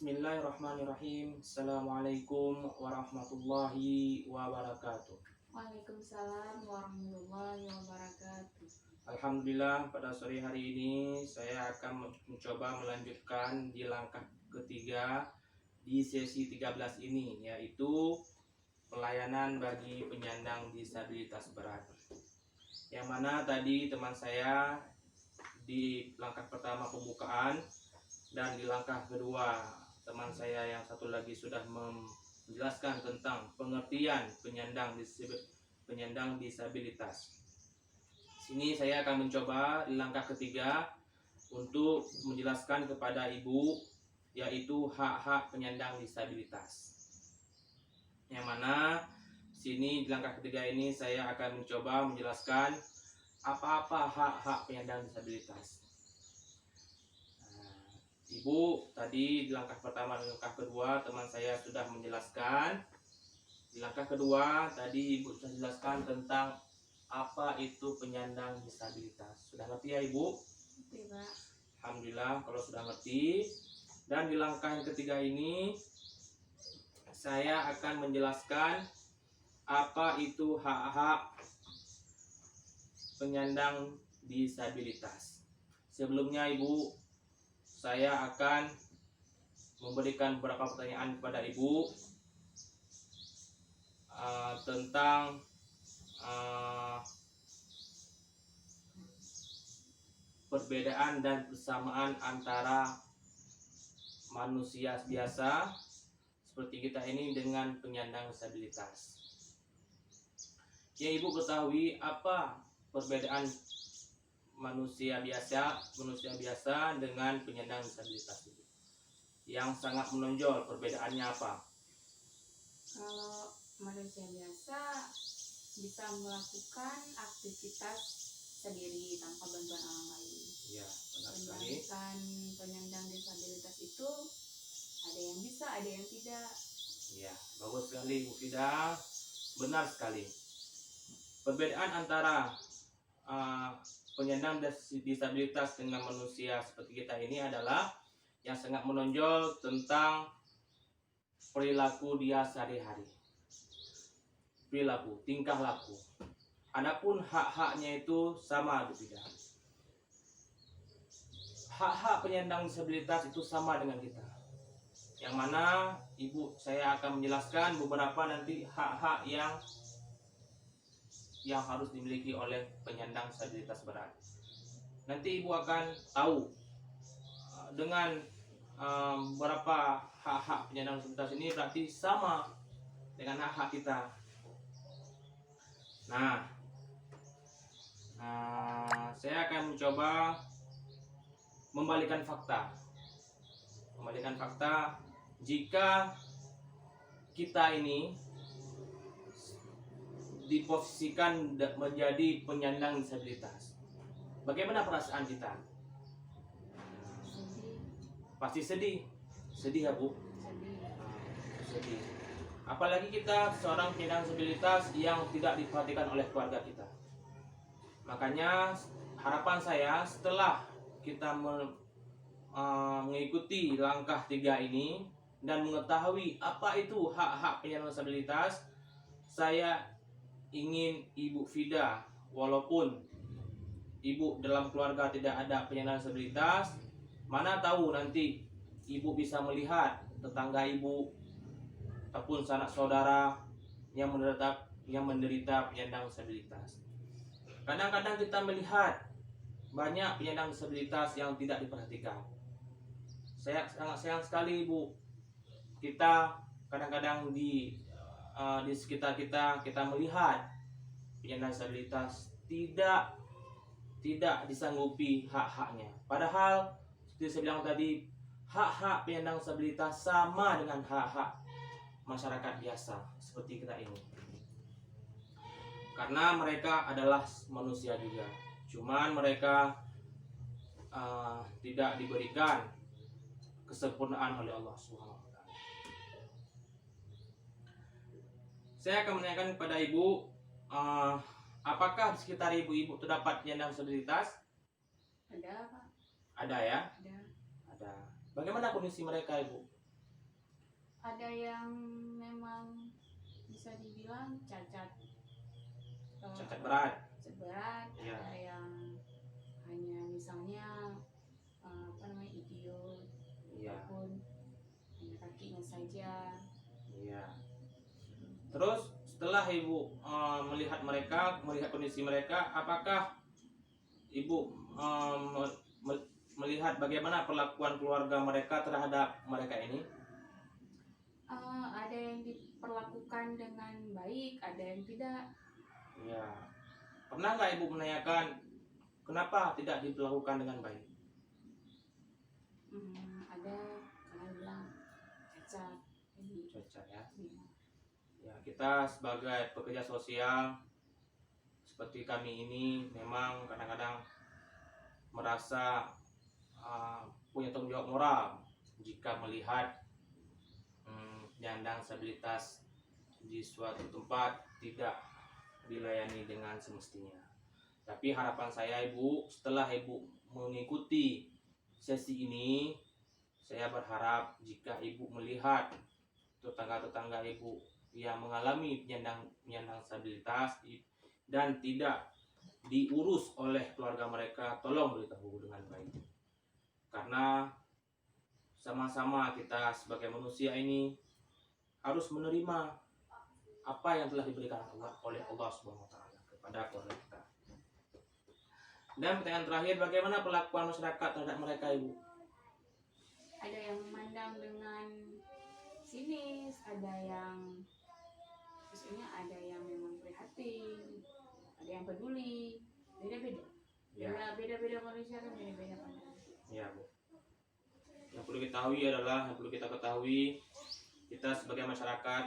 Bismillahirrahmanirrahim. Assalamualaikum warahmatullahi wabarakatuh. Waalaikumsalam warahmatullahi wabarakatuh. Alhamdulillah, pada sore hari ini saya akan mencoba melanjutkan di langkah ketiga di sesi 13 ini, yaitu pelayanan bagi penyandang disabilitas berat. Yang mana tadi teman saya di langkah pertama pembukaan dan di langkah kedua teman saya yang satu lagi sudah menjelaskan tentang pengertian penyandang disabilitas. Sini saya akan mencoba di langkah ketiga untuk menjelaskan kepada ibu, yaitu hak-hak penyandang disabilitas. Yang mana sini di langkah ketiga ini saya akan mencoba menjelaskan apa-apa hak-hak penyandang disabilitas. Ibu tadi di langkah pertama dan langkah kedua teman saya sudah menjelaskan. Di langkah kedua tadi ibu sudah jelaskan tentang apa itu penyandang disabilitas. Sudah ngerti ya ibu? Oke, Pak. Alhamdulillah kalau sudah ngerti. Dan di langkah yang ketiga ini saya akan menjelaskan apa itu hak-hak penyandang disabilitas. Sebelumnya ibu, saya akan memberikan beberapa pertanyaan kepada ibu tentang perbedaan dan persamaan antara manusia biasa seperti kita ini dengan penyandang disabilitas. Ya, ibu ketahui apa perbedaan manusia biasa dengan penyandang disabilitas itu? Yang sangat menonjol perbedaannya apa? Kalau manusia biasa bisa melakukan aktivitas sendiri tanpa bantuan orang lain. Iya, benar sekali. Sedangkan penyandang disabilitas itu ada yang bisa, ada yang tidak. Iya, bagus sekali Bu Fida. Benar sekali. Perbedaan antara penyandang disabilitas dengan manusia seperti kita ini adalah yang sangat menonjol tentang perilaku dia sehari-hari. Perilaku, tingkah laku. Adapun hak-haknya itu sama Bu Fida. Hak-hak penyandang disabilitas itu sama dengan kita. Yang mana ibu saya akan menjelaskan beberapa nanti hak-hak yang harus dimiliki oleh penyandang disabilitas berat. Nanti ibu akan tahu dengan beberapa hak-hak penyandang disabilitas ini berarti sama dengan hak-hak kita. Nah, saya akan mencoba membalikan fakta. Membalikan fakta jika kita ini diposisikan menjadi penyandang disabilitas, bagaimana perasaan kita? Sedih. Pasti sedih. Sedih ya Bu? Sedih. Sedih. Apalagi kita seorang penyandang disabilitas yang tidak diperhatikan oleh keluarga kita. Makanya harapan saya setelah kita mengikuti langkah 3 ini dan mengetahui apa itu hak-hak penyandang disabilitas, saya ingin Ibu Fida, walaupun ibu dalam keluarga tidak ada penyandang disabilitas, mana tahu nanti ibu bisa melihat tetangga ibu ataupun sanak saudara yang menderita penyandang disabilitas. Kadang-kadang kita melihat banyak penyandang disabilitas yang tidak diperhatikan. Saya sangat sayang sekali ibu. Kita kadang-kadang di sekitar kita melihat penyandang disabilitas tidak disanggupi hak-haknya. Padahal seperti saya bilang tadi, hak-hak penyandang disabilitas sama dengan hak-hak masyarakat biasa seperti kita ini. Karena mereka adalah manusia juga. Cuman mereka tidak diberikan kesempurnaan oleh Allah Subhanahu. Saya akan menanyakan kepada ibu, apakah di sekitar ibu terdapat penyandang disabilitas? Ada, Pak. Ada ya? Ada. Ada. Bagaimana kondisi mereka ibu? Ada yang memang bisa dibilang cacat Cacat berat. cacat berat, Iya. ada yang hanya misalnya idiot, Iya. ataupun hanya kakinya saja. Iya. Terus setelah ibu melihat kondisi mereka, apakah ibu melihat bagaimana perlakuan keluarga mereka terhadap mereka ini? Ada yang diperlakukan dengan baik, ada yang tidak. Ya. Pernah nggak ibu menanyakan kenapa tidak diperlakukan dengan baik? Ada karena bilang cacat. Jadi, Cacat ya. ya. Ya, kita sebagai pekerja sosial seperti kami ini memang kadang-kadang merasa punya tanggung jawab moral jika melihat penyandang disabilitas di suatu tempat tidak dilayani dengan semestinya. Tapi harapan saya ibu, setelah ibu mengikuti sesi ini, saya berharap jika ibu melihat tetangga-tetangga ibu yang mengalami penyandang disabilitas dan tidak diurus oleh keluarga mereka, tolong beritahu dengan baik. Karena sama-sama kita sebagai manusia ini harus menerima apa yang telah diberikan oleh Allah Subhanahu wa taala kepada keluarga kita. Dan pertanyaan terakhir, bagaimana perlakuan masyarakat terhadap mereka, Ibu? Ada yang memandang dengan sinis, ada yang maksudnya ada yang memang prihatin, ada yang peduli, beda-beda. Ya. Beda-beda manusia kan beda-beda pandangan. Ya, Bu. Yang perlu kita ketahui, kita sebagai masyarakat,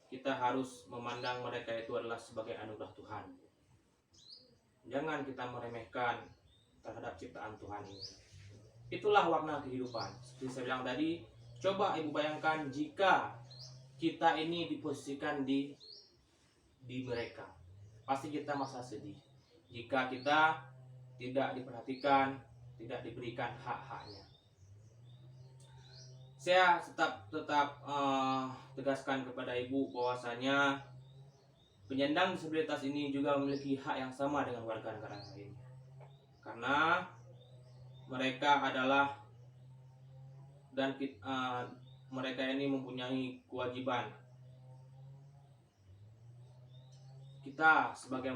kita harus memandang mereka itu adalah sebagai anugerah Tuhan. Jangan kita meremehkan terhadap ciptaan Tuhan ini. Itulah warna kehidupan. Seperti saya bilang tadi, coba ibu bayangkan jika kita ini diposisikan di mereka. Pasti kita merasa sedih. Jika kita tidak diperhatikan, tidak diberikan hak-haknya. Saya tetap tegaskan kepada ibu bahwasanya penyandang disabilitas ini juga memiliki hak yang sama dengan warga negara lainnya. Karena mereka adalah mereka ini mempunyai kewajiban. Kita sebagai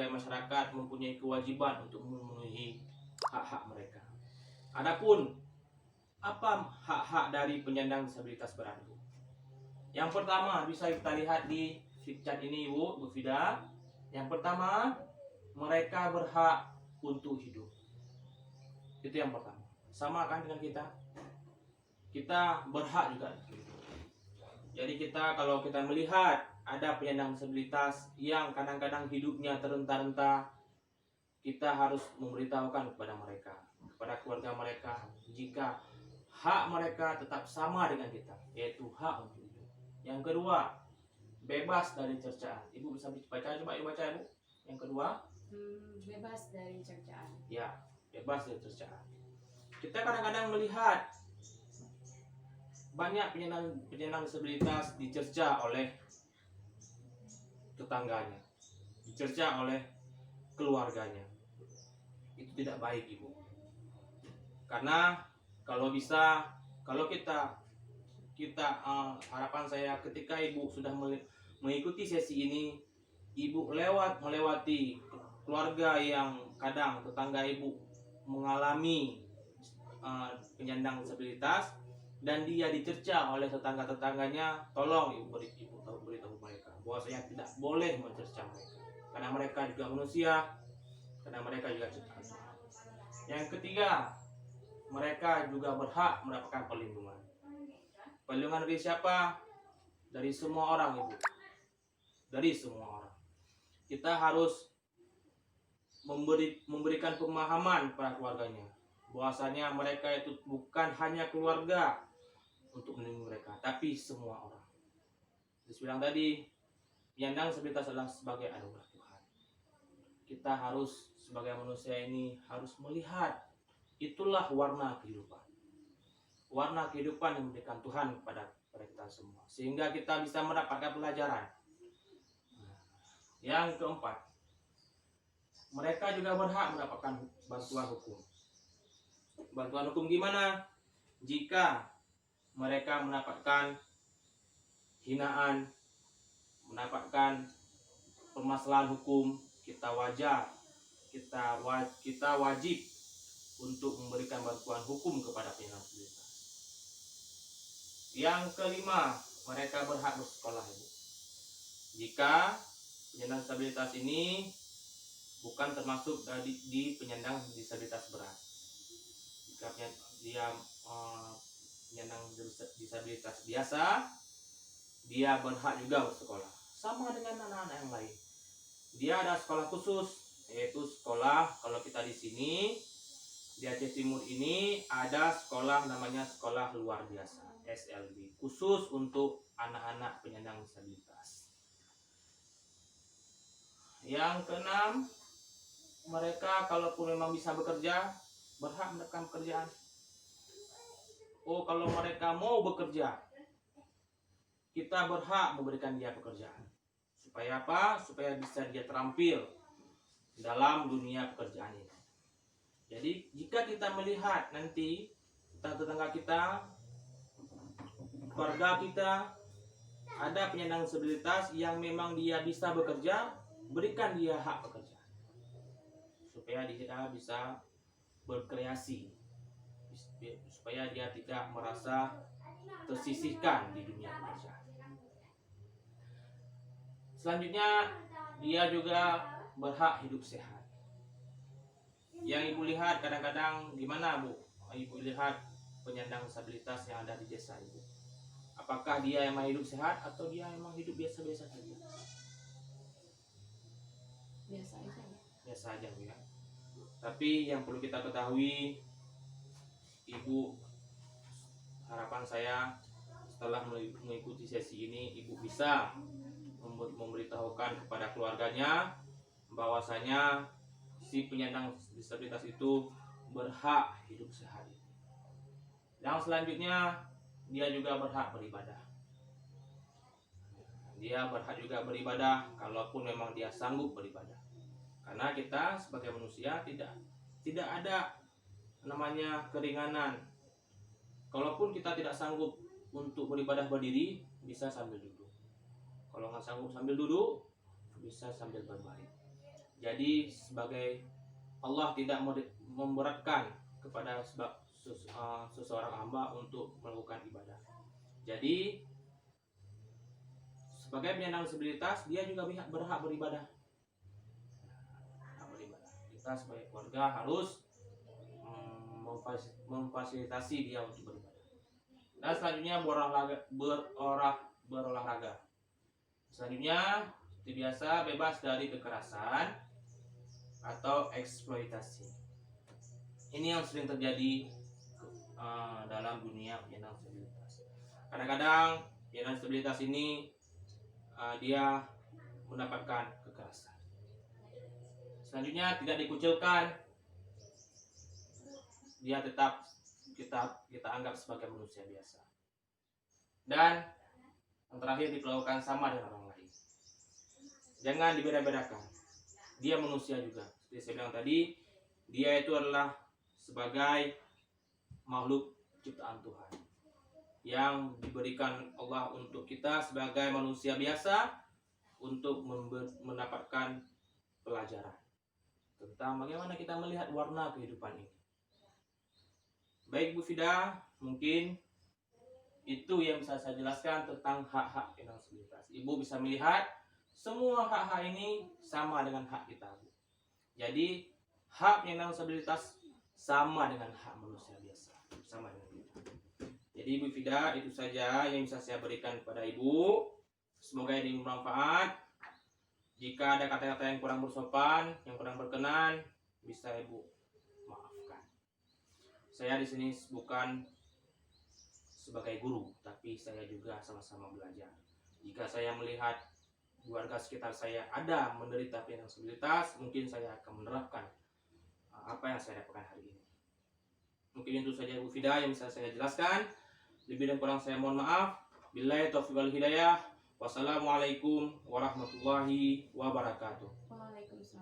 masyarakat mempunyai kewajiban untuk memenuhi hak-hak mereka. Adapun apa hak-hak dari penyandang disabilitas berat? Yang pertama bisa kita lihat di chat ini Bu Fida. Yang pertama, mereka berhak untuk hidup. Itu yang pertama. Sama kan dengan kita? Kita berhak juga. Jadi kalau kita melihat ada penyandang disabilitas yang kadang-kadang hidupnya terenta-renta, kita harus memberitahukan kepada mereka, kepada keluarga mereka, jika hak mereka tetap sama dengan kita, yaitu hak untuk hidup. Yang kedua, bebas dari cercaan. Ibu bisa baca, coba ibu baca ibu. Yang kedua, bebas dari cercaan. Ya, bebas dari cercaan. Kita kadang-kadang melihat banyak penyandang disabilitas dicerca oleh tetangganya, dicerca oleh keluarganya. Itu tidak baik ibu. Karena kalau kita harapan saya ketika ibu sudah mengikuti sesi ini, ibu melewati keluarga yang kadang tetangga ibu mengalami penyandang disabilitas dan dia dicerca oleh tetangga-tetangganya, tolong ibu beritahu mereka bahwasanya tidak boleh mencerca mereka, karena mereka juga manusia, karena mereka juga ciptaan Tuhan. Yang ketiga, mereka juga berhak mendapatkan perlindungan. Perlindungan dari siapa? Dari semua orang ibu. Dari semua orang. Kita harus memberikan pemahaman pada keluarganya bahwasanya mereka itu bukan hanya keluarga untuk melindungi mereka, tapi semua orang. Seperti bilang tadi, penyandang disabilitas adalah sebagai anugerah Tuhan. Kita harus sebagai manusia ini harus melihat itulah warna kehidupan. warna kehidupan yang diberikan Tuhan kepada kita semua, sehingga kita bisa mendapatkan pelajaran. Yang keempat, mereka juga berhak mendapatkan bantuan hukum. Bantuan hukum gimana? Jika mereka mendapatkan hinaan, mendapatkan permasalahan hukum, kita wajib untuk memberikan bantuan hukum kepada penyandang disabilitas. Yang kelima, mereka berhak bersekolah, Ibu. Jika penyandang disabilitas ini bukan termasuk di penyandang disabilitas berat, jika dia penyandang disabilitas biasa, dia berhak juga bersekolah sama dengan anak-anak yang lain. Dia ada sekolah khusus, yaitu sekolah, kalau kita di sini di Aceh Timur ini ada sekolah namanya sekolah luar biasa, SLB, khusus untuk anak-anak penyandang disabilitas. Yang keenam, mereka kalaupun memang bisa bekerja, berhak mendapatkan pekerjaan. Kalau mereka mau bekerja, kita berhak memberikan dia pekerjaan. Supaya apa? Supaya bisa dia terampil dalam dunia pekerjaan ini. Jadi jika kita melihat nanti tetangga kita, keluarga kita ada penyandang disabilitas yang memang dia bisa bekerja, berikan dia hak pekerjaan supaya dia bisa berkreasi, supaya dia tidak merasa tersisihkan di dunia pekerjaan. Selanjutnya, dia juga berhak hidup sehat. Yang Ibu lihat kadang-kadang gimana, Bu? Ibu lihat penyandang disabilitas yang ada di desa Ibu. Apakah dia emang hidup sehat atau dia emang hidup biasa-biasa saja? Biasa aja. Biasa aja, Bu ya. Tapi yang perlu kita ketahui, Ibu, harapan saya setelah mengikuti sesi ini, Ibu bisa memberitahukan kepada keluarganya bahwasanya si penyandang disabilitas itu berhak hidup sehat. Yang selanjutnya, dia juga berhak beribadah. Dia berhak juga beribadah kalaupun memang dia sanggup beribadah. Karena kita sebagai manusia tidak ada namanya keringanan. Kalaupun kita tidak sanggup untuk beribadah berdiri, bisa sambil duduk. Kalau nggak sanggup sambil duduk, bisa sambil berbaring. Jadi sebagai Allah tidak memberatkan kepada seseorang hamba untuk melakukan ibadah. Jadi sebagai penyandang disabilitas, dia juga berhak beribadah. Kita sebagai keluarga harus memfasilitasi dia untuk beribadah. Dan selanjutnya berolahraga. Selanjutnya, seperti biasa, bebas dari kekerasan atau eksploitasi. Ini yang sering terjadi dalam dunia penyandang disabilitas. Kadang-kadang penyandang disabilitas ini dia mendapatkan kekerasan. Selanjutnya, tidak dikucilkan, dia tetap kita anggap sebagai manusia biasa. Dan yang terakhir, diperlakukan sama dengan orang lain. Jangan dibeda-bedakan. Dia manusia juga. Seperti saya bilang tadi, dia itu adalah sebagai makhluk ciptaan Tuhan yang diberikan Allah untuk kita sebagai manusia biasa untuk mendapatkan pelajaran tentang bagaimana kita melihat warna kehidupan ini. Baik Bu Fida, mungkin itu yang bisa saya jelaskan tentang hak-hak penyandang disabilitas. Ibu bisa melihat semua hak-hak ini sama dengan hak kita, Bu. Jadi hak penyandang disabilitas sama dengan hak manusia biasa, sama dengan kita. Jadi Bu Fida, itu saja yang bisa saya berikan kepada Ibu. Semoga ini bermanfaat. Jika ada kata-kata yang kurang bersopan, yang kurang berkenan, bisa Ibu maafkan. Saya di sini bukan sebagai guru, tapi saya juga sama-sama belajar. Jika saya melihat keluarga sekitar saya ada menderita penyandang disabilitas, mungkin saya akan menerapkan apa yang saya dapatkan hari ini. Mungkin itu saja Bu Fida yang bisa saya jelaskan. Lebih dan kurang saya mohon maaf. Billahi taufiq wal hidayah. Wassalamualaikum warahmatullahi wabarakatuh. Waalaikumsalam.